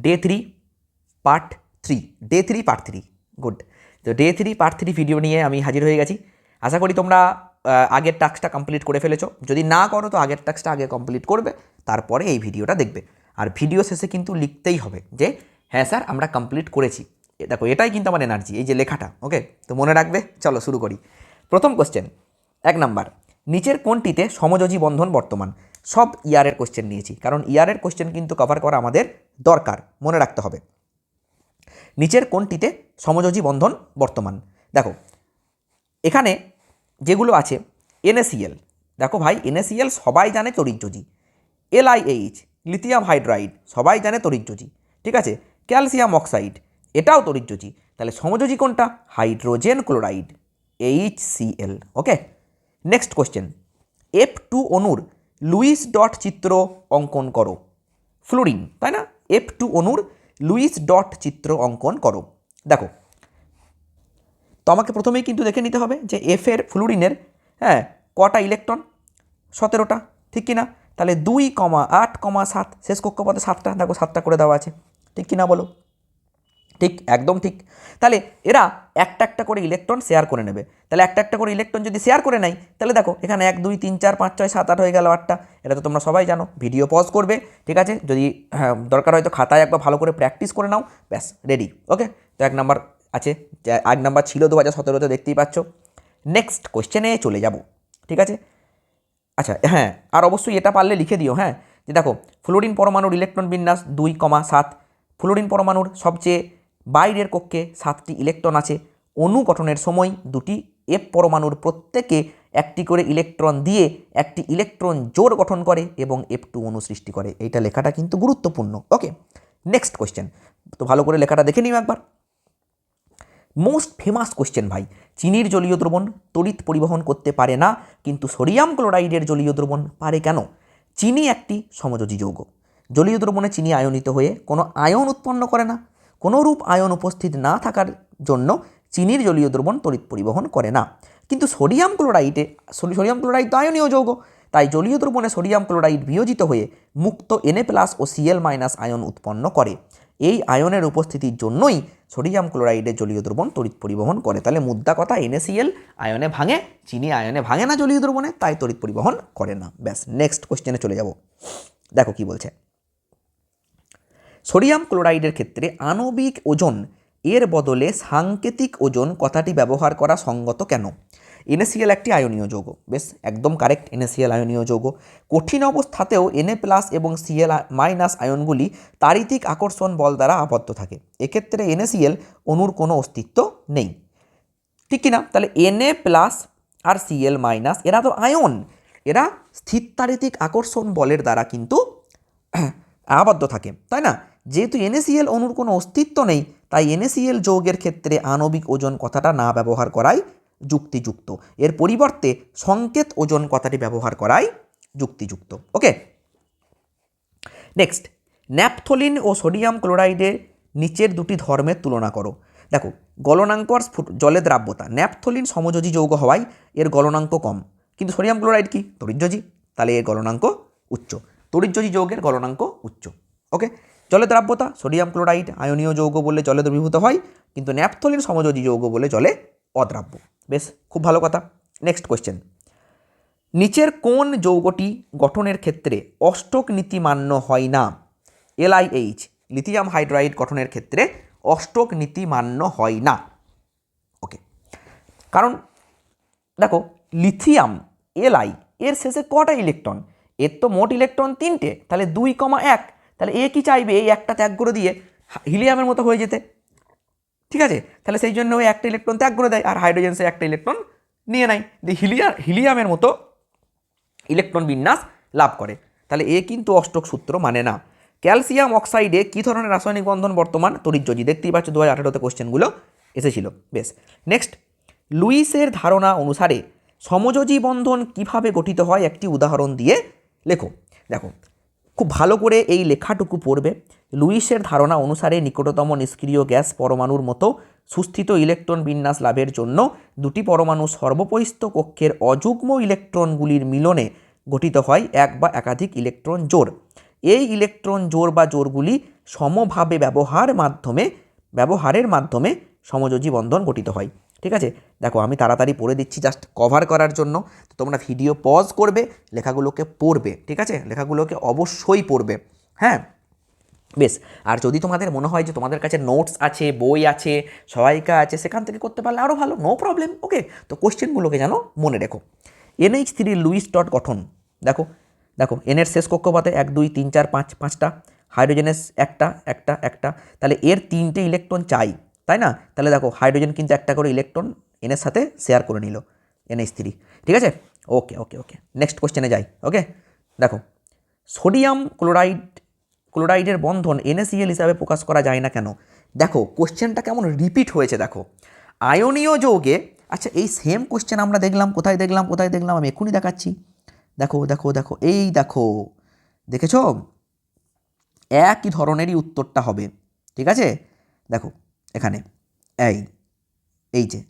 Day 3 part 3 good. তো day 3 part 3 video নিয়ে আমি হাজির হয়ে গেছি। আশা করি তোমরা আগের টাস্কটা কমপ্লিট করে ফেলেছো। যদি না করো তো আগের টাস্কটা আগে কমপ্লিট করবে, তারপরে এই ভিডিওটা দেখবে। আর ভিডিও শেষে কিন্তু লিখতেই হবে যে হ্যাঁ স্যার আমরা কমপ্লিট করেছি। দেখো এটাই কিন্তু আমার এনার্জি, এই যে লেখাটা। ওকে, তো মনে রাখবে। চলো শুরু করি। প্রথম কোশ্চেন 1 নাম্বার, নিচের কোনটিতে সমযোজী বন্ধন বর্তমান? সব ইয়ারের কোশ্চেন নিয়েছি, কারণ ইয়ারের কোশ্চেন কিন্তু কভার করা আমাদের দরকার, মনে রাখতে হবে। নিচের কোনটিতে সমযোজী বন্ধন বর্তমান? দেখো এখানে যেগুলো আছে NaCl, দেখো ভাই NaCl সবাই জানে তড়িৎযোজী। LiH লিথিয়াম হাইড্রাইড সবাই জানে তড়িৎযোজী, ঠিক আছে। ক্যালসিয়াম অক্সাইড এটাও তড়িৎযোজী। তাহলে সমযোজী কোনটা? Hydrogen chloride HCl। ওকে, নেক্সট কোশ্চেন, F2 অণুর লুইস ডট চিত্র অঙ্কন করো। ফ্লোরিন, তাই না? F2 অণুর লুইস ডট চিত্র অঙ্কন করো। দেখো তো আমাকে প্রথমেই কিন্তু দেখে নিতে হবে যে এফের ফ্লুরিনের কটা ইলেকট্রন? 17টা, ঠিক কিনা? তাহলে 2,8,7 শেষ কক্ষপথে 7টা, দেখো 7টা করে দেওয়া আছে, ঠিক কিনা বলো? ঠিক, একদম ঠিক। তাহলে এরা একটা একটা করে ইলেকট্রন শেয়ার করে নেবে। তাহলে একটা একটা করে ইলেকট্রন যদি শেয়ার করে নেয়, তাহলে দেখো এখানে 1 2 3 4 5 6 7 8 হয়ে গেল 8টা। এটা তো তোমরা সবাই জানো। ভিডিও পজ করবে, ঠিক আছে? যদি দরকার হয় তো খাতায় একবার ভালো করে প্র্যাকটিস করে নাও, ব্যাস রেডি। ওকে, তো 1 নাম্বার আছে, 1 নাম্বার ছিল 2017-তে, দেখতেই পাচ্ছ। নেক্সট কোশ্চেনে চলে যাব, ঠিক আছে? আচ্ছা হ্যাঁ, আর অবশ্যই এটা পারলে লিখে দিও, হ্যাঁ, যে দেখো ফ্লোরিন পরমাণুর ইলেকট্রন বিন্যাস 2,7। ফ্লোরিন পরমাণুর সবচেয়ে বাইরের কক্ষে 7টি ইলেকট্রন আছে। অণু গঠনের সময় 2টি F পরমাণুর প্রত্যেকে একটি করে ইলেকট্রন দিয়ে একটি ইলেকট্রন জোড় গঠন করে এবং F2 অণু সৃষ্টি করে। এইটা লেখাটা কিন্তু গুরুত্বপূর্ণ। ওকে, নেক্সট কোশ্চেন, তো ভালো করে লেখাটা দেখে নিও একবার। মোস্ট ফেমাস কোশ্চেন ভাই, চিনির জলীয় দ্রবণ তড়িৎ পরিবহন করতে পারে না, কিন্তু সোডিয়াম ক্লোরাইডের জলীয় দ্রবণ পারে কেন? চিনি একটি সমযোজী যৌগ। জলীয় দ্রবণে চিনি আয়নিত হয়ে কোনো আয়ন উৎপন্ন করে না। কোনো রূপ আয়ন উপস্থিত না থাকার জন্য চিনির জলীয় দ্রবণ তড়িৎ পরিবহন করে না। কিন্তু সোডিয়াম ক্লোরাইড তো আয়নীয় যৌগ, তাই জলীয় দ্রবণে সোডিয়াম ক্লোরাইড বিয়োজিত হয়ে মুক্ত Na+ ও Cl- আয়ন উৎপন্ন করে। এই আয়নের উপস্থিতির জন্যই সোডিয়াম ক্লোরাইডের জলীয় দ্রবণ তড়িৎ পরিবহন করে। তাহলে মুদ্রা কথা, NaCl আয়নে ভাঙে, চিনি আয়নে ভাঙে না জলীয় দ্রবণে, তাই তড়িৎ পরিবহন করে না। ব্যাস, নেক্সট কোশ্চেনে চলে যাব। দেখো কি বলছে, সোডিয়াম ক্লোরাইডের ক্ষেত্রে আণবিক ওজন এর বদলে সাংকেতিক ওজন কথাটি ব্যবহার করা সঙ্গত কেন? NaCl একটি আয়নীয় যৌগ, বেশ একদম কারেক্ট, NaCl আয়নীয় যৌগ। কঠিন অবস্থাতেও Na+ এবং Cl- আয়নগুলি তাড়িতিক আকর্ষণ বল দ্বারা আবদ্ধ থাকে। এক্ষেত্রে NaCl অণুর কোনো অস্তিত্ব নেই, ঠিক কিনা? তাহলে Na+ আর Cl- এরা তো আয়ন, এরা স্থিরতাড়িতিক আকর্ষণ বলের দ্বারা কিন্তু আবদ্ধ থাকে, তাই না? যেহেতু NaCl অণুর কোনো অস্তিত্ব নেই, তাই NaCl যৌগের ক্ষেত্রে আণবিক ওজন কথাটা না ব্যবহার করাই যুক্তিযুক্ত। এর পরিবর্তে সংকেত ওজন কথাটি ব্যবহার করাই যুক্তিযুক্ত। ওকে, নেক্সট, ন্যাপথলিন ও সোডিয়াম ক্লোরাইডের নিচের দুটি ধর্মের তুলনা করো। দেখো গলনাঙ্ক আর জলে দ্রাব্যতা, ন্যাপথলিন সমযোজী যৌগ হওয়ায় এর গলনাঙ্ক কম, কিন্তু সোডিয়াম ক্লোরাইড কি? তড়িৎযোজী, তাহলে এর গলনাঙ্ক উচ্চ। তড়িৎযোজী যৌগের গলনাঙ্ক উচ্চ। ওকে, জলে দ্রাব্যতা, সোডিয়াম ক্লোরাইড আয়নীয় যৌগ বলে জলে দ্রবীভূত হয়, কিন্তু ন্যাপথলিন সমযোজী যৌগ বলে জলে অদ্রাব্য। বেশ, খুব ভালো কথা। নেক্সট কোয়েশ্চেন, নিচের কোন যৌগটি গঠনের ক্ষেত্রে অষ্টক নীতি মান্য হয় না? LiH লিথিয়াম হাইড্রাইড গঠনের ক্ষেত্রে অষ্টক নীতি মান্য হয় না। ওকে, কারণ দেখো লিথিয়াম Li এর শেষে কটা ইলেকট্রন? এর তো মোট ইলেকট্রন 3টে, তাহলে 2,1। তাহলে এ কি চাইবে? এই একটা ত্যাগ করে দিয়ে হিলিয়ামের মতো হয়ে যেতে, ঠিক আছে? তাহলে সেই জন্য ওই একটা ইলেকট্রন ত্যাগ করে দেয়, আর হাইড্রোজেন সে একটা ইলেকট্রন নিয়ে নেয়, হিলিয়ামের মতো ইলেকট্রন বিন্যাস লাভ করে। তাহলে এ কিন্তু অষ্টক সূত্র মানে না। ক্যালসিয়াম অক্সাইডে কী ধরনের রাসায়নিক বন্ধন বর্তমান? তড়িৎযোজী। দেখতেই পাচ্ছ 2018-তে কোশ্চেনগুলো এসেছিল। বেশ, নেক্সট, লুইসের ধারণা অনুসারে সমযোজী বন্ধন কিভাবে গঠিত হয় একটি উদাহরণ দিয়ে লেখো। দেখো খুব ভালো করে এই লেখাটুকু পড়বে। লুইসের ধারণা অনুসারে নিকটতম নিষ্ক্রিয় গ্যাস পরমাণুর মতো সুস্থিত ইলেকট্রন বিন্যাস লাভের জন্য দুটি পরমাণু সর্বপরিস্থ কক্ষের অযুগ্ম ইলেকট্রনগুলির মিলনে গঠিত হয় এক বা একাধিক ইলেকট্রন জোড়। এই ইলেকট্রন জোড় বা জোড়গুলি সমভাবে ব্যবহারের মাধ্যমে সমযোজী বন্ধন গঠিত হয়। ঠিক আছে, দেখো আমি তাড়াতাড়ি পড়ে দিচ্ছি জাস্ট কভার করার জন্য। তো তোমরা ভিডিও পজ করবে, লেখাগুলোকে পড়বে, ঠিক আছে, লেখাগুলোকে অবশ্যই পড়বে। হ্যাঁ, বেশ। আর যদি তোমাদের মনে হয় যে তোমাদের কাছে নোটস আছে, বই আছে, সহায়িকা আছে, সেখান থেকে করতে পারলে আরও ভালো, নো প্রবলেম। ওকে, তো কোশ্চেনগুলোকে যেন মনে রেখো। NH3 লুইস ডট গঠন দেখো, দেখো এনের শেষ কক্ষপথে 1 2 3 4 5 5টা, হাইড্রোজেনের একটা, তাহলে এর 3টে ইলেকট্রন চাই, তাই না? তাহলে দেখো হাইড্রোজেন কিন্তু একটা করে ইলেকট্রন এনের সাথে শেয়ার করে নিল, NH3। ঠিক আছে, ওকে ওকে ওকে, নেক্সট কোশ্চেনে যাই। ওকে, দেখো সোডিয়াম ক্লোরাইডের বন্ধন NaCl হিসাবে প্রকাশ করা যায় না কেন? দেখো কোশ্চেনটা কেমন রিপিট হয়েছে দেখো। আয়নীয় যৌগে, আচ্ছা এই সেম কোশ্চেন আমরা দেখলাম, কোথায় দেখলাম আমি এক্ষুনি দেখাচ্ছি। দেখো দেখো দেখো, এই দেখো, দেখেছো? একই ধরনেরই উত্তরটা হবে। ঠিক আছে, দেখো এখানে এই যে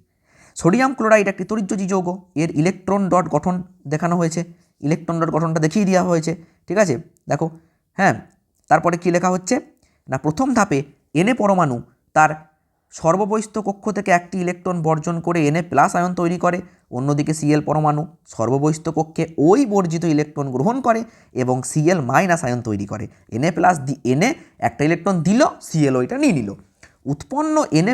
সোডিয়াম ক্লোরাইড একটি তড়িৎযোজী যৌগ, এর ইলেকট্রন ডট গঠন দেখানো হয়েছে, ইলেকট্রন ডট গঠনটা দেখিয়ে দেওয়া হয়েছে। ঠিক আছে, দেখো, হ্যাঁ, তারপরে কি লেখা হচ্ছে না, প্রথম ধাপে Na পরমাণু তার সর্ববহিস্থ কক্ষ থেকে একটি ইলেকট্রন বর্জন করে Na+ আয়ন তৈরি করে, অন্যদিকে Cl পরমাণু সর্ববহিস্থ কক্ষে ওই বর্জিত ইলেকট্রন গ্রহণ করে এবং Cl- আয়ন তৈরি করে। Na একটা ইলেকট্রন দিল, Cl ওইটা নিয়ে নিল। উৎপন্ন Na+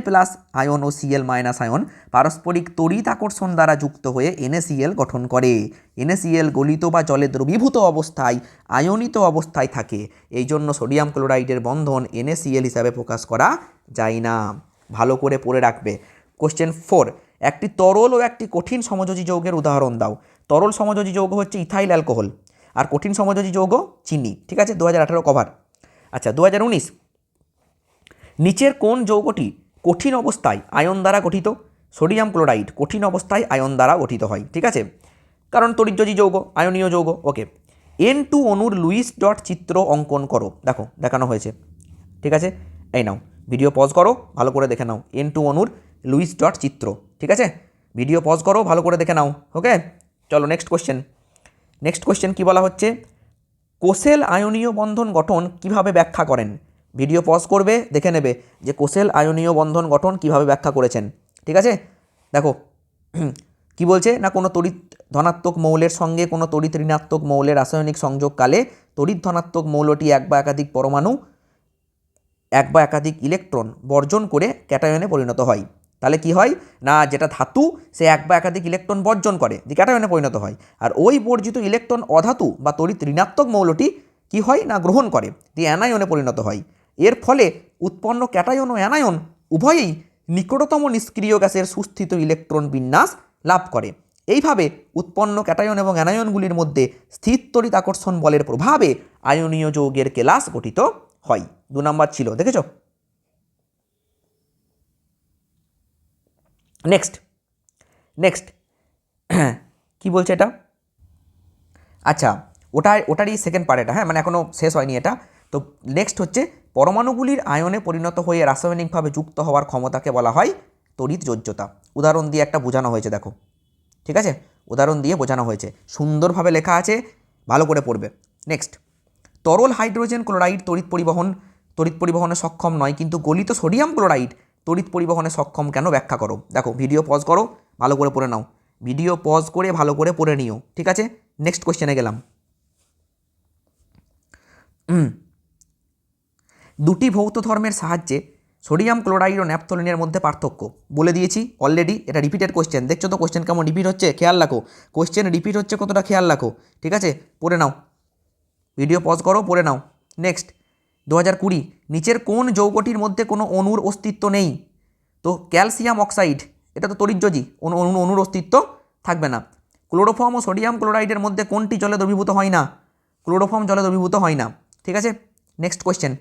আয়ন ও Cl- আয়ন পারস্পরিক তড়িৎ আকর্ষণ দ্বারা যুক্ত হয়ে NaCl গঠন করে। NaCl গলিত বা জলে দ্রবীভূত অবস্থায় আয়নিত অবস্থায় থাকে, এই জন্য সোডিয়াম ক্লোরাইডের বন্ধন NaCl হিসাবে প্রকাশ করা যায় না। ভালো করে পড়ে রাখবে। কোশ্চেন 4, একটি তরল ও একটি কঠিন সমযোজী যৌগের উদাহরণ দাও। তরল সমযোজী যৌগ হচ্ছে ইথাইল অ্যালকোহল, আর কঠিন সমযোজী যৌগ চিনি। ঠিক আছে, 2018 কভার। আচ্ছা 2019, নিচের কোন যৌগটি কঠিন অবস্থায় আয়ন দ্বারা গঠিত? সোডিয়াম ক্লোরাইড কঠিন অবস্থায় আয়ন দ্বারা গঠিত হয়। ঠিক আছে, কারণ তড়িৎযোজী যৌগ, আয়নীয় যৌগ। ওকে, N2 অণুর লুইস ডট চিত্র অঙ্কন করো। দেখো দেখানো হয়েছে। ঠিক আছে, এই নাও ভিডিও পজ করো, ভালো করে দেখে নাও N2 অণুর লুইস ডট চিত্র। ঠিক আছে, ভিডিও পজ করো, ভালো করে দেখে নাও। ওকে, চলো নেক্সট কোশ্চেন কি বলা হচ্ছে, কোসেল আয়নীয় বন্ধন গঠন কিভাবে ব্যাখ্যা করেন? ভিডিও পজ করবে, দেখে নেবে যে কোসেল আয়নীয় বন্ধন গঠন কিভাবে ব্যাখ্যা করেছেন। ঠিক আছে, দেখো কি বলছে না, কোনো তড়িৎ ধনাত্মক মৌলের সঙ্গে কোনো তড়িৎ ঋণাত্মক মৌলের রাসায়নিক সংযোগকালে তড়িৎ ধনাত্মক মৌলটি এক বা একাধিক পরমাণু, এক বা একাধিক ইলেকট্রন বর্জন করে ক্যাটায়নে পরিণত হয়। তাহলে কি হয় না, যেটা ধাতু সে এক বা একাধিক ইলেকট্রন বর্জন করে দিয়ে ক্যাটায়নে পরিণত হয়, আর ওই বর্জিত ইলেকট্রন অধাতু বা তড়িৎ ঋণাত্মক মৌলটি কি হয় না, গ্রহণ করে দিয়ে অ্যানায়নে পরিণত হয়। এর ফলে উৎপন্ন ক্যাটায়ন ও অ্যানায়ন উভয়েই নিকটতম নিষ্ক্রিয় গ্যাসের সুস্থিত ইলেকট্রন বিন্যাস লাভ করে। এইভাবে উৎপন্ন ক্যাটায়ন এবং অ্যানায়নগুলির মধ্যে স্থির তড়িৎ আকর্ষণ বলের প্রভাবে আয়নীয় যৌগের কেলাস গঠিত হয়। 2 নাম্বার ছিল, দেখেছ? নেক্সট কি বলছে এটা? আচ্ছা ওটারই সেকেন্ড পার্ট এটা, হ্যাঁ, মানে এখনও শেষ হয়নি এটা। তো নেক্সট হচ্ছে পরমাণুগুলির আয়নে পরিণত হয়ে রাসায়নিকভাবে যুক্ত হওয়ার ক্ষমতাকে বলা হয় তড়িৎযোজ্যতা। উদাহরণ দিয়ে একটা বোঝানো হয়েছে, দেখো। ঠিক আছে, উদাহরণ দিয়ে বোঝানো হয়েছে, সুন্দরভাবে লেখা আছে, ভালো করে পড়বে। নেক্সট, তরল হাইড্রোজেন ক্লোরাইড তড়িৎ পরিবহনে সক্ষম নয়, কিন্তু গলিত সোডিয়াম ক্লোরাইড তড়িৎ পরিবহনে সক্ষম কেন, ব্যাখ্যা করো। দেখো ভিডিও পজ করো, ভালো করে পড়ে নাও, ভিডিও পজ করে ভালো করে পড়ে নিও। ঠিক আছে, নেক্সট কোশ্চেনে গেলাম। দুটি ভৌত ধর্মের সাহায্যে সোডিয়াম ক্লোরাইড ও ন্যাপথলিনের মধ্যে পার্থক্য বলে দিয়েছি অলরেডি, এটা রিপিটেড কোশ্চেন। দেখছো তো কোশ্চেন কেমন রিপিট হচ্ছে, খেয়াল রাখো কোশ্চেন রিপিট হচ্ছে কতটা, খেয়াল রাখো। ঠিক আছে, পড়ে নাও, ভিডিও পজ করো, পড়ে নাও। নেক্সট, 2020, নিচের কোন যৌগটির মধ্যে কোনো অণুর অস্তিত্ব নেই? তো ক্যালসিয়াম অক্সাইড, এটা তো তড়িৎযোজী, অণুর অস্তিত্ব থাকবে না। ক্লোরোফর্ম ও সোডিয়াম ক্লোরাইডের মধ্যে কোনটি জলে দ্রবীভূত হয় না? ক্লোরোফর্ম জলে দ্রবীভূত হয় না। ঠিক আছে, নেক্সট কোশ্চেন,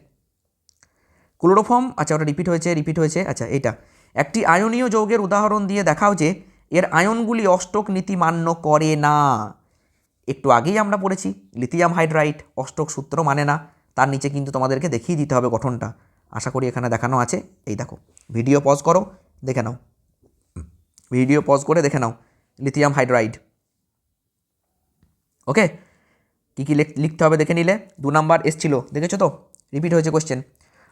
ক্লোরোফর্ম, আচ্ছা ওটা রিপিট হয়েছে। আচ্ছা এইটা, একটি আয়নীয় যৌগের উদাহরণ দিয়ে দেখাও যে এর আয়নগুলি অষ্টক নীতি মান্য করে না। একটু আগেই আমরা পড়েছি লিথিয়াম হাইড্রাইড অষ্টক সূত্র মানে না, তার নিচে কিন্তু তোমাদেরকে দেখিয়ে দিতে হবে গঠনটা, আশা করি এখানে দেখানো আছে। এই দেখো, ভিডিও পজ করো, দেখে নাও, ভিডিও পজ করে দেখে নাও লিথিয়াম হাইড্রাইড। ওকে, কী কী লিখতে হবে দেখে নিলে। 2 নাম্বার এসছিল, দেখেছো তো, রিপিট হয়েছে কোশ্চেন।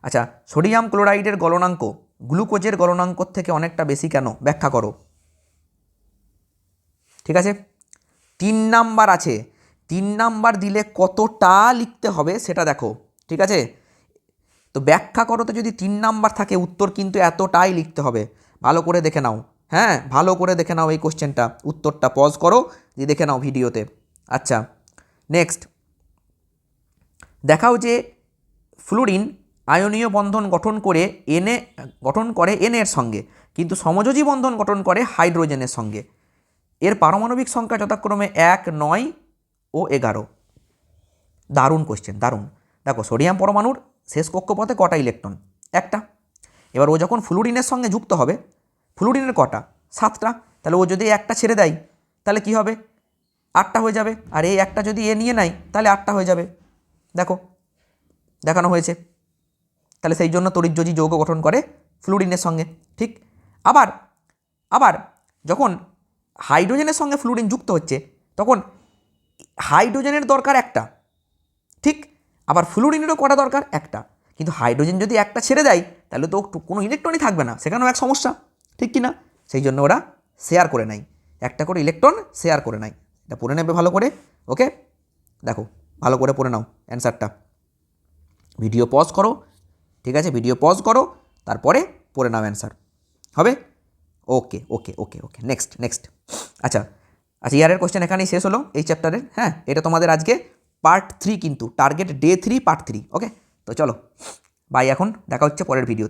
আচ্ছা, সোডিয়াম ক্লোরাইডের গলনাঙ্ক গ্লুকোজের গলনাঙ্কর থেকে অনেকটা বেশি কেন, ব্যাখ্যা করো। ঠিক আছে, 3 নাম্বার আছে, 3 নাম্বার দিলে কতটা লিখতে হবে সেটা দেখো। ঠিক আছে, তো ব্যাখ্যা করো তো যদি 3 নাম্বার থাকে উত্তর কিন্তু এতটাই লিখতে হবে। ভালো করে দেখে নাও, হ্যাঁ ভালো করে দেখে নাও এই কোশ্চেনটা, উত্তরটা পজ করো দিয়ে দেখে নাও ভিডিওতে। আচ্ছা নেক্সট, দেখাও যে ফ্লুরিন আয়নীয় বন্ধন গঠন করে এনের সঙ্গে, কিন্তু সমযোজী বন্ধন গঠন করে হাইড্রোজেনের সঙ্গে। এর পারমাণবিক সংখ্যা যথাক্রমে 1, 9 ও 11। দারুণ কোশ্চেন, দারুণ। দেখো সোডিয়াম পরমাণুর শেষ কক্ষপথে কটা ইলেকট্রন, একটা। এবার ও যখন ফ্লুরিনের সঙ্গে যুক্ত হবে, ফ্লুরিনের কটা, 7টা। তাহলে ও যদি একটা ছেড়ে দেয় তাহলে কি হবে, 8টা হয়ে যাবে। আর এই একটা যদি এ নিয়ে নেয় তাহলে 8টা হয়ে যাবে। দেখো দেখানো হয়েছে। তাহলে সেই জন্য তড়িৎযোজী যৌগ গঠন করে ফ্লুরিনের সঙ্গে। ঠিক, আবার আবার যখন হাইড্রোজেনের সঙ্গে ফ্লুরিন যুক্ত হচ্ছে তখন হাইড্রোজেনের দরকার একটা, ঠিক, আবার ফ্লুরিনেরও কটা দরকার, একটা। কিন্তু হাইড্রোজেন যদি একটা ছেড়ে দেয় তাহলে তো কোনো ইলেকট্রনই থাকবে না, সেখানেও এক সমস্যা, ঠিক কি না? সেই জন্য ওরা শেয়ার করে নেয়, একটা করে ইলেকট্রন শেয়ার করে নেয়। এটা পড়ে নেবে ভালো করে, ওকে। দেখো ভালো করে পড়ে নাও অ্যান্সারটা, ভিডিও পজ করো। ঠিক আছে, ভিডিও পজ করো, তারপরে পড়ে নাও অ্যান্সার, হবে? ওকে ওকে ওকে ওকে, নেক্সট নেক্সট। আচ্ছা আচ্ছা, ইয়ারের কোশ্চেন এখানেই শেষ হলো এই চ্যাপ্টারের। হ্যাঁ, এটা তোমাদের আজকে পার্ট 3, কিন্তু টার্গেট ডে 3 পার্ট 3। ওকে, তো চলো বাই, এখন দেখা হচ্ছে পরের ভিডিওতে।